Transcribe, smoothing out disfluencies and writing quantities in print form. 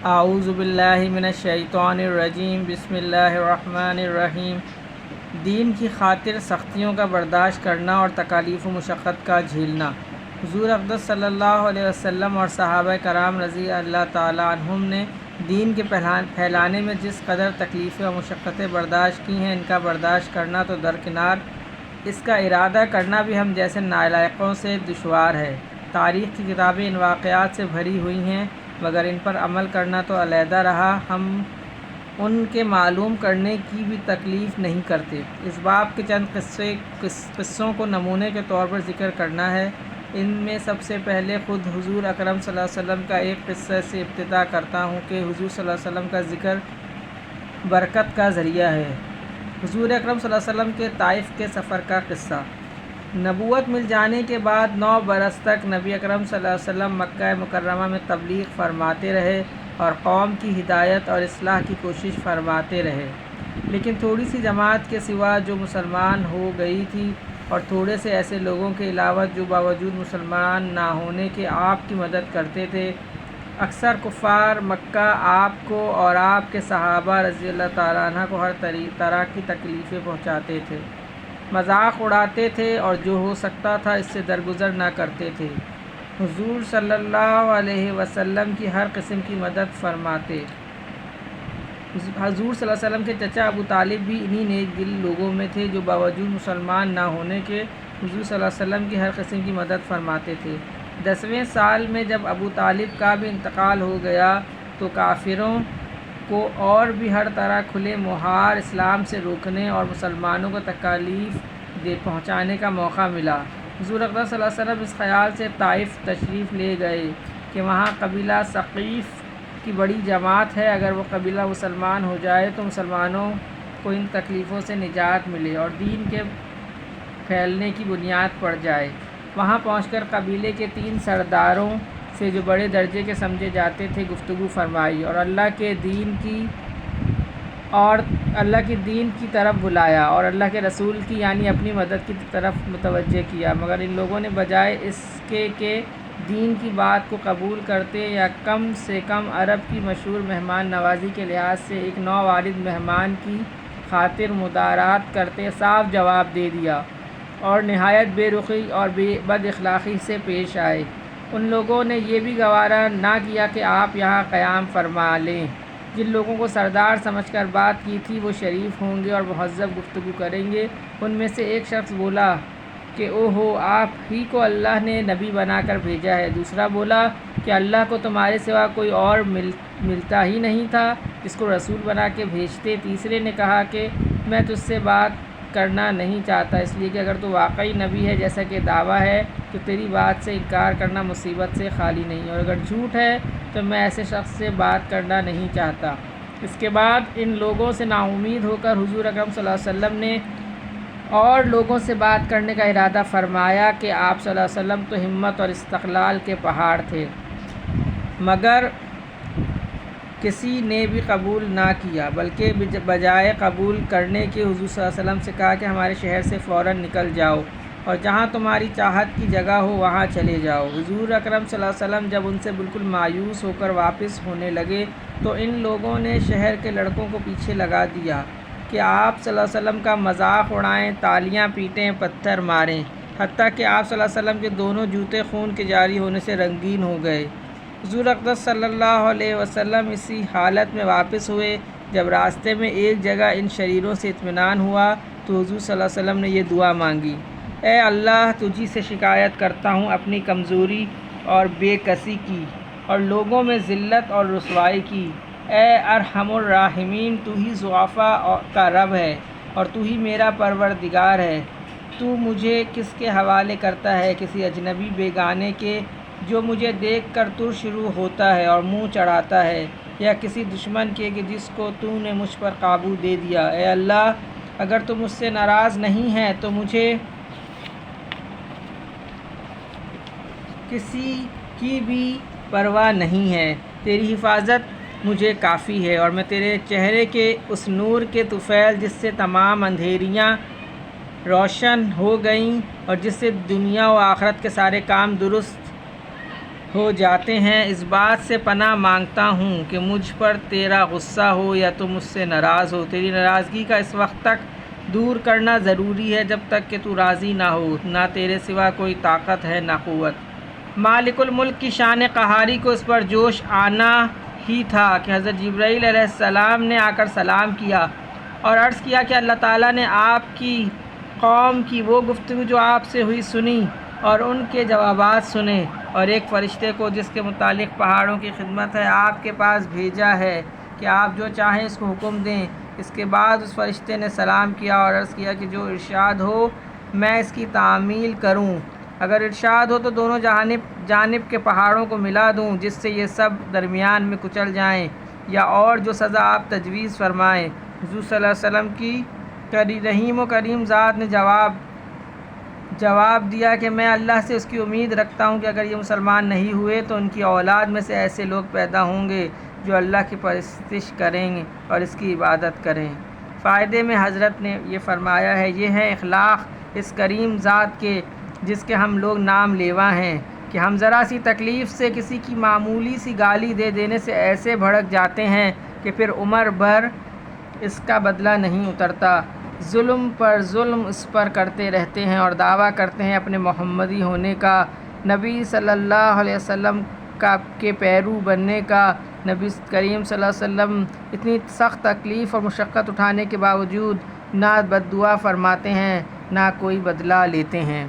اعوذ باللہ من الشیطان الرجیم، بسم اللہ الرحمن الرحیم۔ دین کی خاطر سختیوں کا برداشت کرنا اور تکالیف و مشقت کا جھیلنا۔ حضور اقدس صلی اللہ علیہ وسلم اور صحابہ کرام رضی اللہ تعالیٰ عنہم نے دین کے پھیلانے میں جس قدر تکلیفیں و مشقتیں برداشت کی ہیں، ان کا برداشت کرنا تو درکنار، اس کا ارادہ کرنا بھی ہم جیسے نالائقوں سے دشوار ہے۔ تاریخ کی کتابیں ان واقعات سے بھری ہوئی ہیں، مگر ان پر عمل کرنا تو علیحدہ رہا، ہم ان کے معلوم کرنے کی بھی تکلیف نہیں کرتے۔ اس باب کے چند قصوں کو نمونے کے طور پر ذکر کرنا ہے۔ ان میں سب سے پہلے خود حضور اکرم صلی اللہ علیہ وسلم کا ایک قصہ سے ابتدا کرتا ہوں کہ حضور صلی اللہ علیہ وسلم کا ذکر برکت کا ذریعہ ہے۔ حضور اکرم صلی اللہ علیہ وسلم کے طائف کے سفر کا قصہ۔ نبوت مل جانے کے بعد 9 برس تک نبی اکرم صلی اللہ علیہ وسلم مکہ مکرمہ میں تبلیغ فرماتے رہے اور قوم کی ہدایت اور اصلاح کی کوشش فرماتے رہے، لیکن تھوڑی سی جماعت کے سوا جو مسلمان ہو گئی تھی اور تھوڑے سے ایسے لوگوں کے علاوہ جو باوجود مسلمان نہ ہونے کے آپ کی مدد کرتے تھے، اکثر کفار مکہ آپ کو اور آپ کے صحابہ رضی اللہ تعالیٰ عنہ کو ہر طرح کی تکلیفیں پہنچاتے تھے، مذاق اڑاتے تھے اور جو ہو سکتا تھا اس سے درگزر نہ کرتے تھے۔ حضور صلی اللہ علیہ وسلم کی ہر قسم کی مدد فرماتے۔ حضور صلی اللہ علیہ وسلم کے چچا ابو طالب بھی انہی نیک دل لوگوں میں تھے جو باوجود مسلمان نہ ہونے کے حضور صلی اللہ علیہ وسلم کی ہر قسم کی مدد فرماتے تھے۔ 10ویں سال میں جب ابو طالب کا بھی انتقال ہو گیا تو کافروں کو اور بھی ہر طرح کھلے مہار اسلام سے روکنے اور مسلمانوں کو تکالیف پہنچانے کا موقع ملا۔ حضور اقدس صلی اللہ علیہ وسلم اس خیال سے طائف تشریف لے گئے کہ وہاں قبیلہ ثقیف کی بڑی جماعت ہے، اگر وہ قبیلہ مسلمان ہو جائے تو مسلمانوں کو ان تکلیفوں سے نجات ملے اور دین کے پھیلنے کی بنیاد پڑ جائے۔ وہاں پہنچ کر قبیلے کے 3 سرداروں سے جو بڑے درجے کے سمجھے جاتے تھے گفتگو فرمائی اور اللہ کے دین کی طرف بلایا اور اللہ کے رسول کی یعنی اپنی مدد کی طرف متوجہ کیا، مگر ان لوگوں نے بجائے اس کے کہ دین کی بات کو قبول کرتے یا کم سے کم عرب کی مشہور مہمان نوازی کے لحاظ سے ایک نووالد مہمان کی خاطر مدارات کرتے، صاف جواب دے دیا اور نہایت بے رخی اور بد اخلاقی سے پیش آئے۔ ان لوگوں نے یہ بھی گوارا نہ کیا کہ آپ یہاں قیام فرما لیں۔ جن لوگوں کو سردار سمجھ کر بات کی تھی وہ شریف ہوں گے اور مہذب گفتگو کریں گے۔ ان میں سے ایک شخص بولا کہ اوہو، آپ ہی کو اللہ نے نبی بنا کر بھیجا ہے۔ دوسرا بولا کہ اللہ کو تمہارے سوا کوئی اور ملتا ہی نہیں تھا جس کو رسول بنا کے بھیجتے۔ تیسرے نے کہا کہ میں تجھ سے بات کرنا نہیں چاہتا، اس لیے کہ اگر تو واقعی نبی ہے جیسا کہ دعویٰ ہے تو تیری بات سے انکار کرنا مصیبت سے خالی نہیں، اور اگر جھوٹ ہے تو میں ایسے شخص سے بات کرنا نہیں چاہتا۔ اس کے بعد ان لوگوں سے نا امید ہو کر حضور اکرم صلی اللہ علیہ وسلم نے اور لوگوں سے بات کرنے کا ارادہ فرمایا کہ آپ صلی اللہ علیہ وسلم تو ہمت اور استقلال کے پہاڑ تھے، مگر کسی نے بھی قبول نہ کیا، بلکہ بجائے قبول کرنے کے حضور صلی اللہ علیہ وسلم سے کہا کہ ہمارے شہر سے فوراً نکل جاؤ اور جہاں تمہاری چاہت کی جگہ ہو وہاں چلے جاؤ۔ حضور اکرم صلی اللہ علیہ وسلم جب ان سے بالکل مایوس ہو کر واپس ہونے لگے تو ان لوگوں نے شہر کے لڑکوں کو پیچھے لگا دیا کہ آپ صلی اللہ علیہ وسلم کا مذاق اڑائیں، تالیاں پیٹیں، پتھر ماریں، حتیٰ کہ آپ صلی اللہ علیہ وسلم کے دونوں جوتے خون کے جاری ہونے سے رنگین ہو گئے۔ حضور اقدس صلی اللہ علیہ وسلم اسی حالت میں واپس ہوئے۔ جب راستے میں ایک جگہ ان شریروں سے اطمینان ہوا تو حضور صلی اللہ علیہ وسلم نے یہ دعا مانگی، اے اللہ، تجھی سے شکایت کرتا ہوں اپنی کمزوری اور بے کسی کی اور لوگوں میں ذلت اور رسوائی کی۔ اے ارحم الراحمین، تو ہی ضعفاء کا رب ہے اور تو ہی میرا پروردگار ہے۔ تو مجھے کس کے حوالے کرتا ہے؟ کسی اجنبی بیگانے کے جو مجھے دیکھ کر شروع ہوتا ہے اور منہ چڑھاتا ہے، یا کسی دشمن کے کہ جس کو تو نے مجھ پر قابو دے دیا۔ اے اللہ، اگر تو مجھ سے ناراض نہیں ہے تو مجھے کسی کی بھی پرواہ نہیں ہے، تیری حفاظت مجھے کافی ہے اور میں تیرے چہرے کے اس نور کے طفیل جس سے تمام اندھیریاں روشن ہو گئیں اور جس سے دنیا و آخرت کے سارے کام درست ہو جاتے ہیں۔ اس بات سے پناہ مانگتا ہوں کہ مجھ پر تیرا غصہ ہو یا تو مجھ سے ناراض ہو۔ تیری ناراضگی کا اس وقت تک دور کرنا ضروری ہے جب تک کہ تو راضی نہ ہو۔ نہ تیرے سوا کوئی طاقت ہے نہ قوت۔ مالک الملک کی شان قہاری کو اس پر جوش آنا ہی تھا کہ حضرت جبرائیل علیہ السلام نے آ کر سلام کیا اور عرض کیا کہ اللہ تعالیٰ نے آپ کی قوم کی وہ گفتگو جو آپ سے ہوئی سنی اور ان کے جوابات سنے، اور ایک فرشتے کو جس کے متعلق پہاڑوں کی خدمت ہے آپ کے پاس بھیجا ہے کہ آپ جو چاہیں اس کو حکم دیں۔ اس کے بعد اس فرشتے نے سلام کیا اور عرض کیا کہ جو ارشاد ہو میں اس کی تعمیل کروں۔ اگر ارشاد ہو تو دونوں جانب کے پہاڑوں کو ملا دوں جس سے یہ سب درمیان میں کچل جائیں، یا اور جو سزا آپ تجویز فرمائیں۔ حضور صلی اللہ علیہ وسلم کی رحیم و کریم ذات نے جواب دیا کہ میں اللہ سے اس کی امید رکھتا ہوں کہ اگر یہ مسلمان نہیں ہوئے تو ان کی اولاد میں سے ایسے لوگ پیدا ہوں گے جو اللہ کی پرستش کریں گے اور اس کی عبادت کریں۔ فائدے میں حضرت نے یہ فرمایا ہے، یہ ہے اخلاق اس کریم ذات کے جس کے ہم لوگ نام لیوا ہیں کہ ہم ذرا سی تکلیف سے کسی کی معمولی سی گالی دے دینے سے ایسے بھڑک جاتے ہیں کہ پھر عمر بھر اس کا بدلہ نہیں اترتا۔ ظلم پر ظلم اس پر کرتے رہتے ہیں اور دعویٰ کرتے ہیں اپنے محمدی ہونے کا، نبی صلی اللہ علیہ وسلم کے پیرو بننے کا۔ نبی کریم صلی اللہ علیہ وسلم اتنی سخت تکلیف اور مشقت اٹھانے کے باوجود نہ بد دعا فرماتے ہیں نہ کوئی بدلہ لیتے ہیں۔